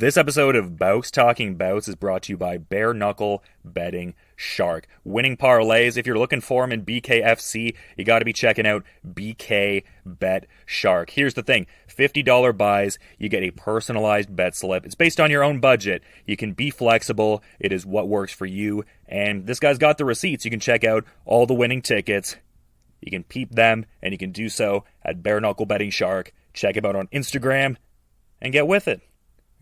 This episode of Bouts Talking Bouts is brought to you by Bare Knuckle Betting Shark. Winning parlays, if you're looking for them in BKFC, you got to be checking out BK Bet Shark. Here's the thing, $50 buys, you get a personalized bet slip. It's based on your own budget. You can be flexible. It is what works for you. And this guy's got the receipts. You can check out all the winning tickets. You can peep them, and you can do so at Bare Knuckle Betting Shark. Check him out on Instagram and get with it.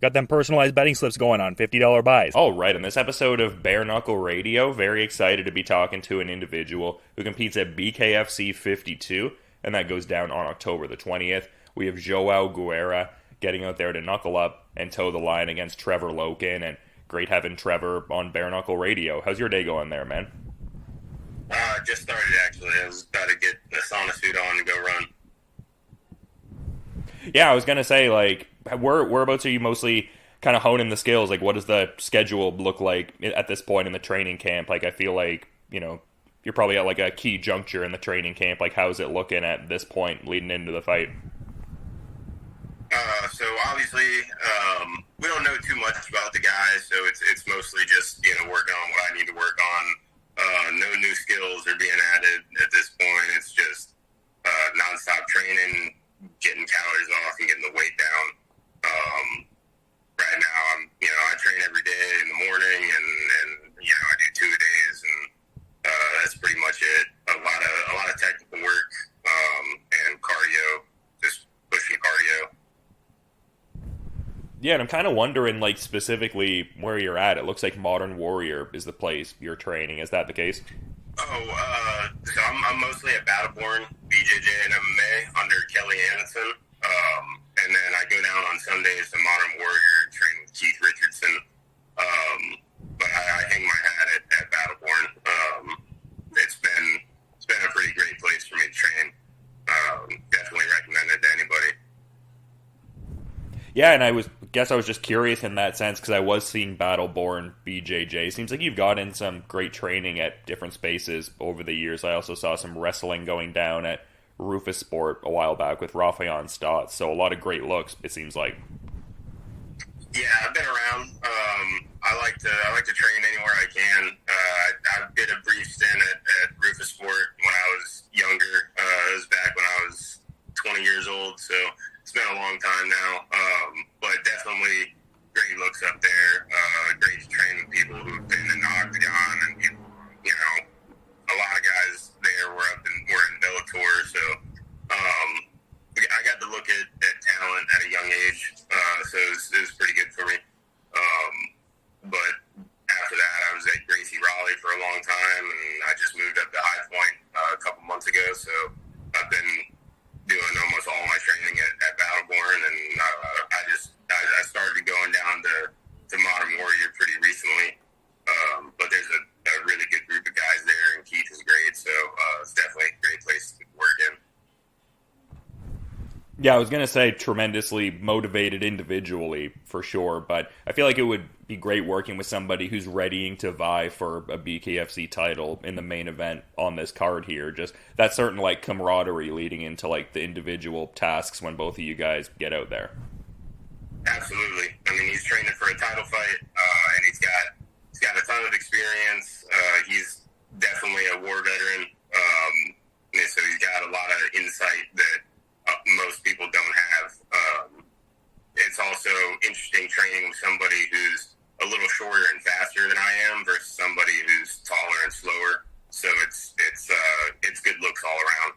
Got them personalized betting slips going on, $50 buys. All right, in this episode of Bare Knuckle Radio, very excited to be talking to an individual who competes at BKFC 52, and that goes down on October the 20th. We have Joao Guerra getting out there to knuckle up and toe the line against Trevor Loken, and great having Trevor on Bare Knuckle Radio. How's your day going there, man? Just started, actually. I was about to get the sauna suit on and go run. Yeah, I was going to say, like, whereabouts are you mostly kind of honing the skills? Like, what does the schedule look like at this point in the training camp? Like, I feel like, you know, you're probably at, like, a key juncture in the training camp. Like, how's it looking at this point leading into the fight? So, obviously, we don't know too much about the guys, so it's mostly just, you know, working on what I need to work on. No new skills are being added at this point. It's just nonstop training, getting calories off and getting the weight down. Right now, I train every day in the morning, and you know, I do 2 days, and that's pretty much it. A lot of technical work and cardio, just pushing cardio. Yeah, and I'm kind of wondering, like, specifically where you're at. It looks like Modern Warrior is the place you're training. Is that the case? So I'm mostly at Battleborn, BJJ, and MMA under Kelly Anderson. And then I go down on Sundays to Modern Warrior and train with Keith Richardson. But I hang my hat at Battleborn. It's been a pretty great place for me to train. Definitely recommend it to anybody. Yeah, and I was just curious in that sense because I was seeing Battleborn BJJ. Seems like you've gotten some great training at different spaces over the years. I also saw some wrestling going down at Rufus Sport a while back with Rafael Stotts. So a lot of great looks, it seems like. Yeah, I've been around. I like to train anywhere I can. I did a brief stint at Rufus Sport when I was younger. It was back when I was 20 years old, so it's been a long time now. But definitely great looks up there. Great to train with people who've been in the octagon, and people, you know, a lot of guys there were in Bellator, so I got to look at talent at a young age, so it was pretty good for me. But after that, I was at Gracie Raleigh for a long time, and I just moved up to High Point a couple months ago, so I've been doing almost all my training at Battleborn, and I started going down to Modern Warrior pretty recently. But there's a really good group of guys there, and Keith is great, so it's definitely a great place to work in. Yeah, I was going to say tremendously motivated individually, for sure, but I feel like it would be great working with somebody who's readying to vie for a BKFC title in the main event on this card here. Just that certain, like, camaraderie leading into, like, the individual tasks when both of you guys get out there. Absolutely. I mean, he's training for a title fight, and he's got a ton of experience. He's definitely a war veteran, so he's got a lot of insight that most people don't have. It's also interesting training with somebody who's a little shorter and faster than I am versus somebody who's taller and slower. So it's good looks all around.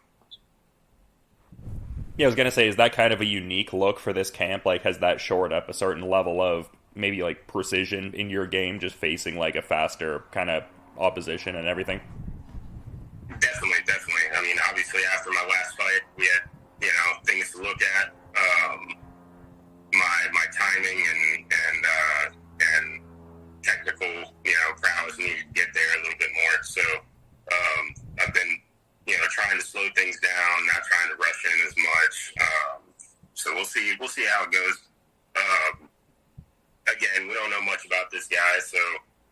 Yeah, I was going to say, is that kind of a unique look for this camp? Like, has that shored up a certain level of maybe, like, precision in your game, just facing, like, a faster kind of opposition and everything? Definitely. I mean, obviously, after my last fight, we had, you know, things to look at. My timing and technical, you know, prowess need to get there a little bit more. So I've been, you know, trying to slow things down, not trying to rush in as much. So we'll see how it goes. Again, we don't know much about this guy, so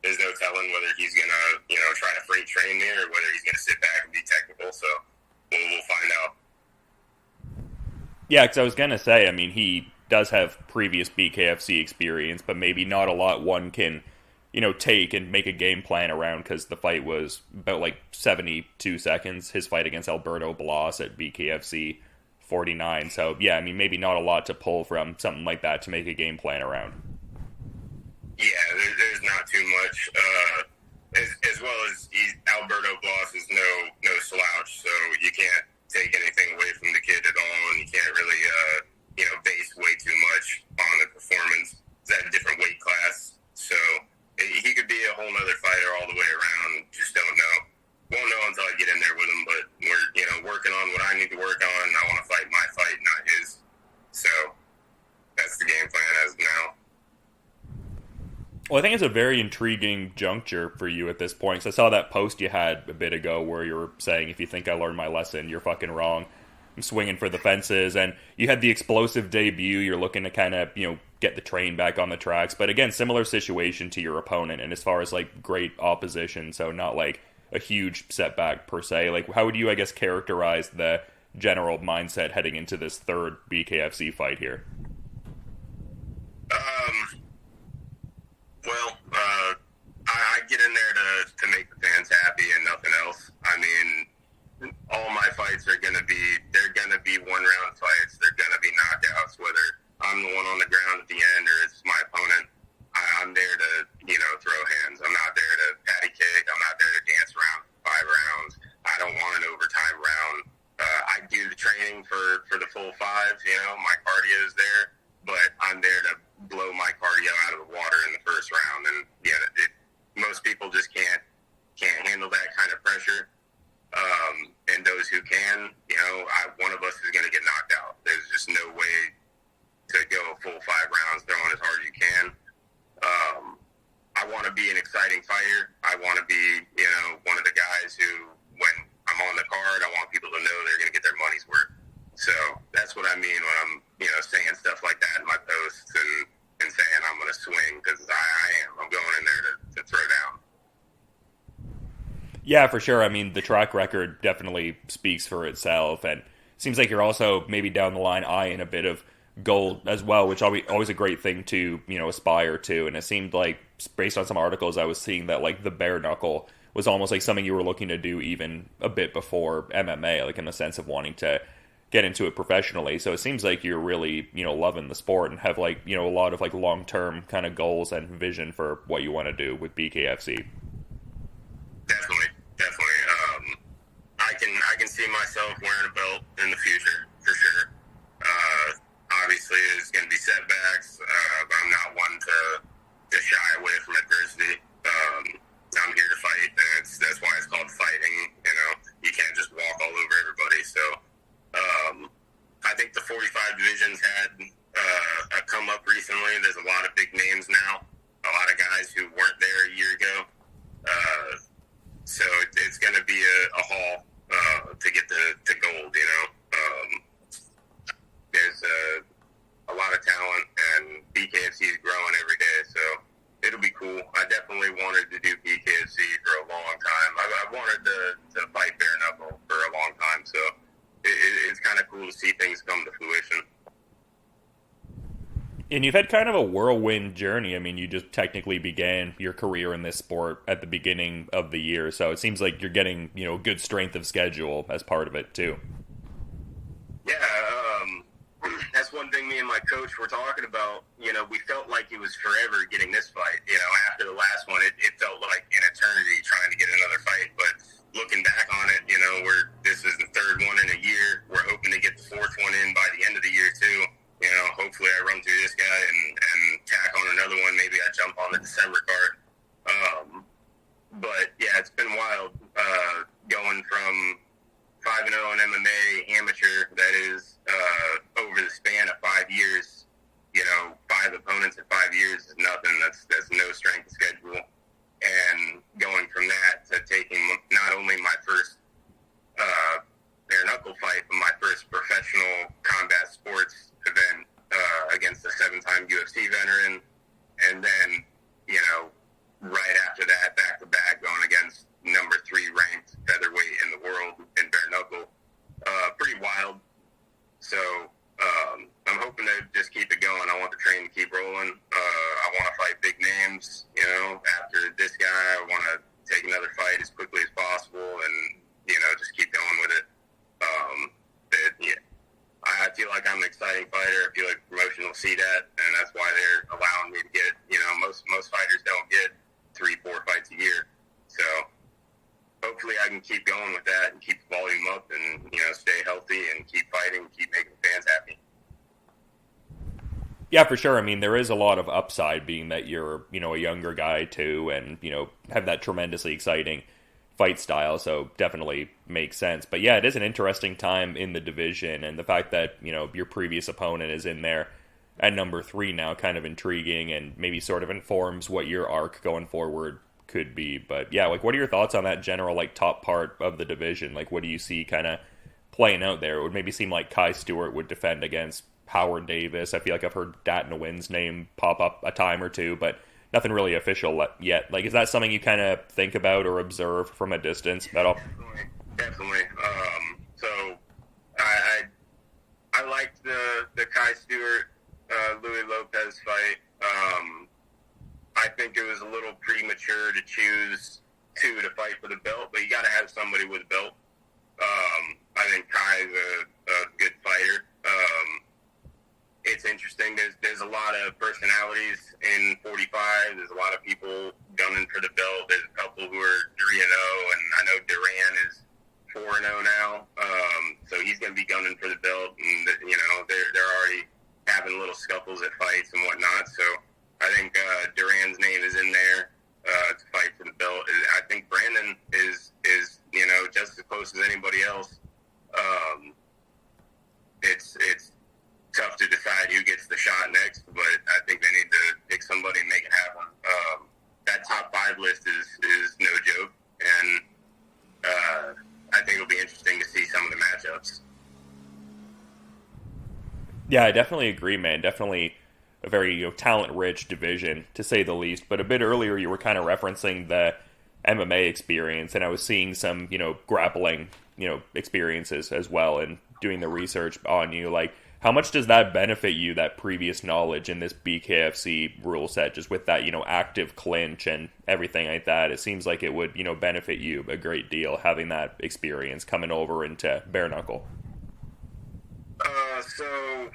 there's no telling whether he's gonna, you know, try to freight train me or whether he's gonna sit back and be technical. So we'll find out. Yeah, because I was going to say, I mean, he does have previous BKFC experience, but maybe not a lot one can, take and make a game plan around, because the fight was about 72 seconds, his fight against Alberto Blas at BKFC 49. So, yeah, I mean, maybe not a lot to pull from something like that to make a game plan around. Yeah, there's not too much. As well as Alberto Blas is no slouch, so you can't take anything away from the kid at all, and you can't really, base way too much on the performance. It's at a different weight class, so he could be a whole nother fighter all the way around. Just don't know. Won't know until I get in there with him, but we're, working on what I need to work on. I want to fight my fight, not his. So that's the game plan as of now. Well, I think it's a very intriguing juncture for you at this point. So I saw that post you had a bit ago where you were saying, if you think I learned my lesson, you're fucking wrong. I'm swinging for the fences. And you had the explosive debut. You're looking to kind of, get the train back on the tracks. But again, similar situation to your opponent. And as far as great opposition, so not a huge setback per se. How would you, I guess, characterize the general mindset heading into this third BKFC fight here? Well, I get in there to make the fans happy and nothing else. I mean, all my fights they're gonna be 1-round fights. They're gonna be knockouts, whether I'm the one on the ground at the end or it's my opponent. I'm there to, throw hands. I'm not there to patty cake. I'm not there to dance around 5 rounds. I don't want an overtime round. I do the training for the full 5. My cardio is there, but I'm there to blow my cardio out of the water in the first round. And most people just can't handle that kind of pressure. And those who can, one of us is going to get knocked out. There's just no way to go a full 5 rounds throwing as hard as you can. I want to be an exciting fighter. I want to be, one of the guys who, when I'm on the card, I want people to know they're going to get their money's worth. So that's what I mean when I'm, saying stuff like that in my posts and saying I'm going to swing, because I am. I'm going in there to throw down. Yeah, for sure. I mean, the track record definitely speaks for itself, and it seems like you're also maybe down the line eyeing a bit of gold as well, which always a great thing to aspire to. And it seemed like, based on some articles I was seeing, that the bare knuckle was almost like something you were looking to do even a bit before MMA, in the sense of wanting to get into it professionally. So it seems like you're really loving the sport and have a lot of long-term kind of goals and vision for what you want to do with BKFC. Definitely. I can see myself wearing a belt in the future for sure. Obviously, there's going to be setbacks, but I'm not one to shy away from adversity. I'm here to fight, and that's why it's called fighting. You can't just walk all over everybody. So I think the 45 division's had a come up recently. There's a lot of big names now, a lot of guys who weren't there a year ago. So it's going to be a haul to get to gold, There's a lot of talent, and BKFC is growing every day, so it'll be cool. I definitely wanted to do BKFC for a long time. I wanted to fight bare knuckle for a long time, so it's kind of cool to see things come to fruition. And you've had kind of a whirlwind journey. I mean, you just technically began your career in this sport at the beginning of the year, so it seems like you're getting, good strength of schedule as part of it, too. Yeah, that's one thing me and my coach were talking about. We felt like it was forever getting this fight. After the last one, it felt like an eternity trying to get another fight. But looking back on it, this is the 3rd one in a year. We're hoping to get the 4th one in by the end of the year, too. Hopefully I run through this guy and tack on another one. Maybe I jump on the December card. But, yeah, it's been wild going from 5-0 in MMA, amateur, that is, over the span of 5 years. 5 opponents in 5 years is nothing. That's no strength of schedule. And going from that to taking not only my first bare knuckle fight, but my first professional combat sports event against a 7-time UFC veteran, and then right after that, back to back, going against number 3 ranked featherweight in the world in bare knuckle. Pretty wild. So I'm hoping to just keep it going. Yeah, for sure. I mean, there is a lot of upside being that you're, a younger guy too, and, have that tremendously exciting fight style, so definitely makes sense. But yeah, it is an interesting time in the division, and the fact that, your previous opponent is in there at number 3 now, kind of intriguing, and maybe sort of informs what your arc going forward could be. But yeah, like, what are your thoughts on that general, like, top part of the division? Like, what do you see kind of playing out there? It would maybe seem like Kai Stewart would defend against Howard Davis. I feel like I've heard Dat Nguyen's name pop up a time or two, but nothing really official yet. Like, is that something you kind of think about or observe from a distance at all? Definitely. So I liked the Kai Stewart Louis Lopez fight. I think it was a little premature to choose 2 to fight for the belt, but you got to have somebody with a belt. I think Kai's a good fighter. It's interesting. There's a lot of personalities in 45. There's a lot of people gunning for the belt. There's a couple who are 3-0, and I know Duran is 4-0 now. So he's going to be gunning for the belt, and they're already having little scuffles at fights and whatnot. So I think Duran's name is in there to fight for the belt. I think Brandon is just as close as anybody else. It's tough to decide who gets the shot next, but I think they need to pick somebody and make it happen. That top 5 list is no joke, and I think it'll be interesting to see some of the matchups. Yeah, I definitely agree, man. Definitely a very talent-rich division, to say the least. But a bit earlier, you were kind of referencing the MMA experience, and I was seeing some, grappling, experiences as well, and doing the research on you. Like, how much does that benefit you, that previous knowledge in this BKFC rule set, just with that, active clinch and everything like that? It seems like it would, benefit you a great deal, having that experience coming over into Bare Knuckle. So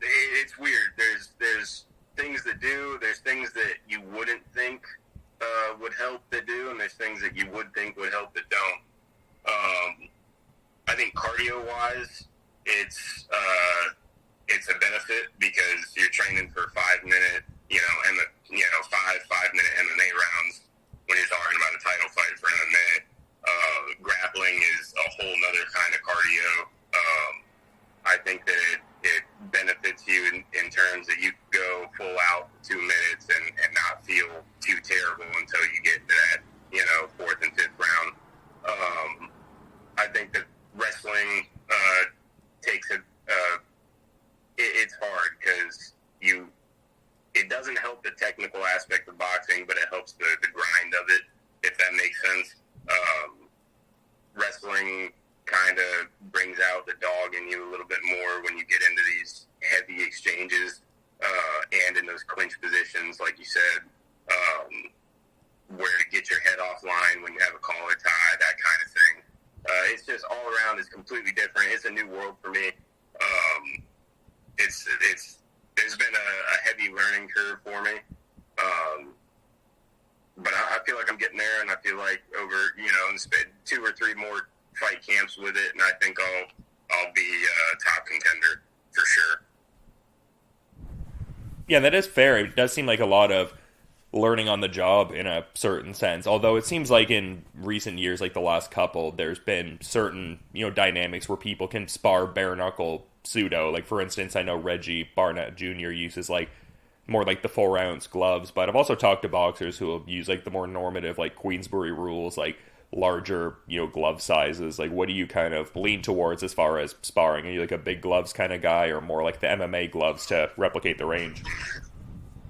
it's weird. There's things that do, there's things that you wouldn't think would help that do, and there's things that you would think would help that don't. I think cardio-wise, it's a benefit because you're training for 5-minute, 5-minute MMA rounds when you're talking about a title fight for MMA. Grappling is a whole nother kind of cardio. I think that it benefits you in terms that you go full out 2 minutes and not feel too terrible until you get to that, 4th and 5th round. I think that wrestling takes it's hard because it doesn't help the technical aspect of boxing, but it helps the grind of it, if that makes sense. Wrestling kind of brings out the dog in you a little bit more when you get into these heavy exchanges and in those clinch positions, like you said, where to get your head offline when you have a collar tie, that kind of thing. It's just all around is completely different. It's a new world for me. There's been a heavy learning curve for me. But I feel like I'm getting there, and I feel like over, in 2 or 3 more fight camps with it, and I think I'll be a top contender for sure. Yeah, that is fair. It does seem like a lot of learning on the job in a certain sense. Although it seems like in recent years, like the last couple, there's been certain, dynamics where people can spar bare knuckle pseudo. Like, for instance, I know Reggie Barnett Jr. uses more like the 4-ounce gloves, but I've also talked to boxers who will use the more normative Queensbury rules, larger, glove sizes. What do you kind of lean towards as far as sparring? Are you a big gloves kind of guy, or more the MMA gloves to replicate the range?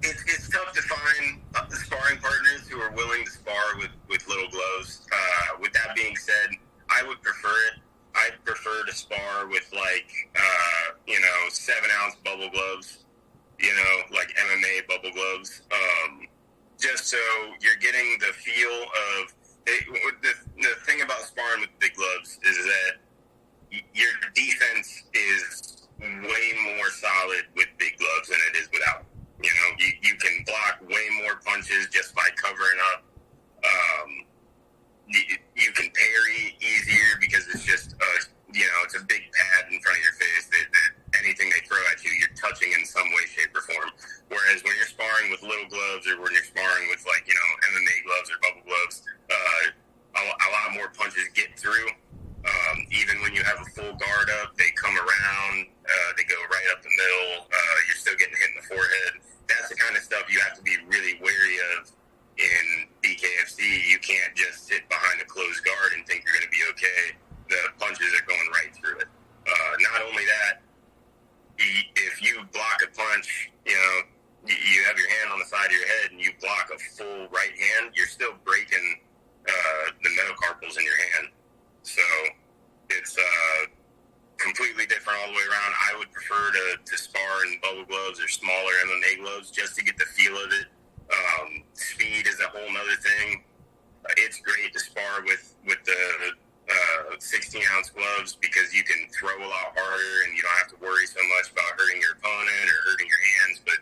It's tough to find sparring partners who are willing to spar with little gloves. With that being said, I would prefer it. I'd prefer to spar with 7-ounce bubble gloves, MMA bubble gloves, just so you're getting the feel of it. The thing about sparring with big gloves is that your defense is way more solid with big gloves than it is without. You can block way more punches just by covering up. You can parry easier because it's just it's a big pad in front of your face that anything they throw at you, you're touching in some way, steel gloves or when you're sparring with MMA gloves or bubble gloves, a lot more punches get through. Even when you have a full guard up, they come around, they go right up the middle, you're still getting hit in the forehead. That's the kind of stuff you have to be really wary of in BKFC. You can't just sit behind a closed guard and think you're going to be okay. The punches are going right through it. Not only that, if you block a punch, you have your hand on the side of your head and you block a full right hand, you're still breaking the metacarpals in your hand. So it's completely different all the way around. I would prefer to spar in bubble gloves or smaller MMA gloves just to get the feel of it. Speed is a whole nother thing. It's great to spar with the 16-ounce gloves because you can throw a lot harder and you don't have to worry so much about hurting your opponent or hurting your hands, but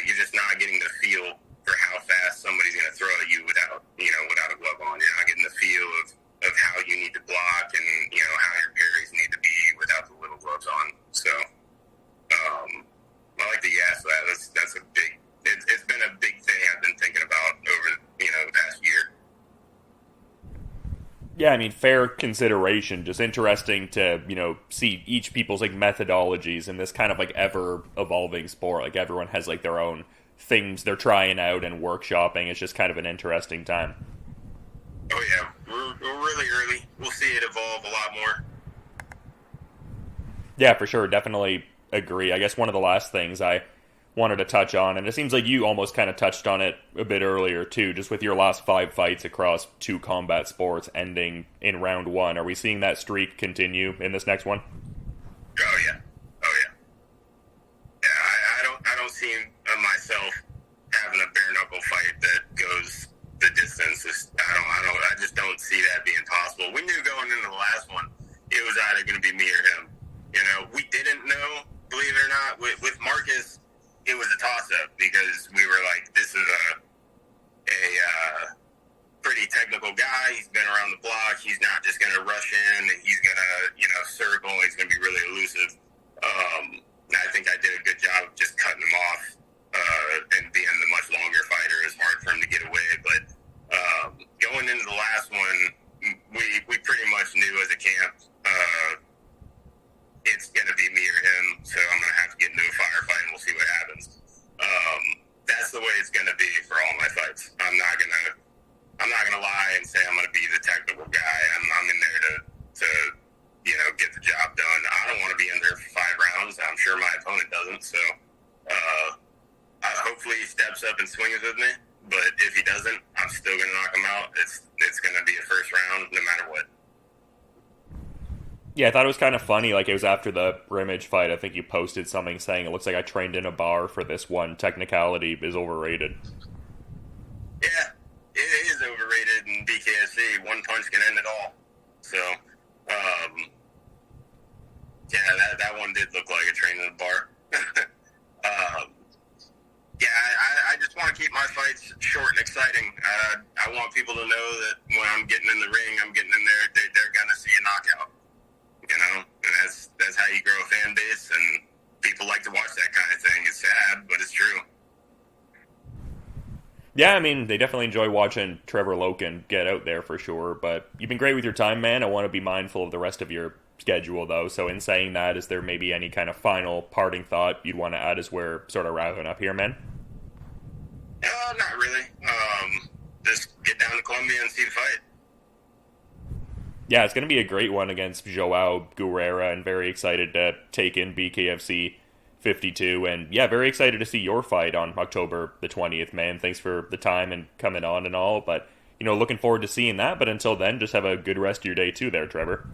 you're just not getting the feel for how fast somebody's going to throw at you without a glove on. You're not getting the feel of how you need to block and how your parries need to be without the little gloves on. So I like that you asked that. That's a big. It's been a big thing I've been thinking about over the past year. Yeah, I mean, fair consideration. Just interesting to see each people's methodologies in this kind of ever evolving sport. Everyone has their own things they're trying out and workshopping. It's just kind of an interesting time. Oh yeah, we're really early. We'll see it evolve a lot more. Yeah, for sure. Definitely agree. I guess one of the last things I wanted to touch on, and it seems like you almost kind of touched on it a bit earlier too, just with your last 5 fights across 2 combat sports ending in round 1. Are we seeing that streak continue in this next one? Oh yeah. Yeah, I don't see myself having a bare knuckle fight that goes the distance. I just don't see that being possible. We knew going into the last one, it was either going to be me or him. We didn't know, believe it or not. With Marcus, it was a toss-up because we were like, this is a pretty technical guy. He's been around the block. He's not just going to rush in. He's going to circle. He's going to be really elusive. I think I did a good job of just cutting him off and being the much longer fighter. It's hard for him to get away. But going into the last one, we pretty much knew as a camp it's going to be me or him, so I'm going to have to get into a firefight and we'll see what happens. That's the way it's going to be for all my fights. I'm not gonna lie and say I'm going to be the technical guy. I'm in there to get the job done. I don't want to be in there for 5 rounds. I'm sure my opponent doesn't. So hopefully he steps up and swings with me. But if he doesn't, I'm still going to knock him out. It's going to be a first round no matter what. Yeah, I thought it was kind of funny. It was after the Rimmage fight. I think you posted something saying it looks like I trained in a bar for this one. Technicality is overrated. Yeah, it is overrated in BKFC. One punch can end it all. So, that one did look like a training in a bar. I just want to keep my fights short and exciting. I want people to know that when I'm getting in the ring, I'm getting in there, they're going to see a knockout. And that's how you grow a fan base, and people like to watch that kind of thing. It's sad, but it's true. Yeah, I mean, they definitely enjoy watching Trevor Loken get out there for sure, but you've been great with your time, man. I want to be mindful of the rest of your schedule, though, so in saying that, is there maybe any kind of final parting thought you'd want to add as we're sort of wrapping up here, man? Not really. Just get down to Colombia and see the fight. Yeah, it's going to be a great one against Joao Guerra, and very excited to take in BKFC 52. And yeah, very excited to see your fight on October the 20th, man. Thanks for the time and coming on and all. But, looking forward to seeing that. But until then, just have a good rest of your day too there, Trevor.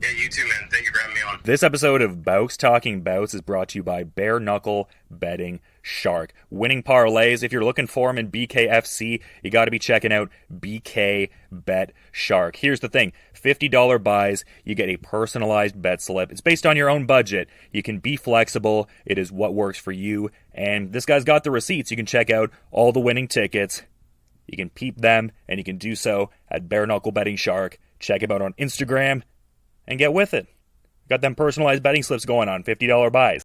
Yeah, you too, man. Thank you for having me on. This episode of Bouts Talking Bouts is brought to you by Bare Knuckle Betting Shark. Winning parlays, if you're looking for them in BKFC, you got to be checking out BK Bet Shark. Here's the thing, $50 buys, you get a personalized bet slip. It's based on your own budget. You can be flexible. It is what works for you. And this guy's got the receipts. You can check out all the winning tickets. You can peep them, and you can do so at Bare Knuckle Betting Shark. Check him out on Instagram and get with it. Got them personalized betting slips going on, $50 buys.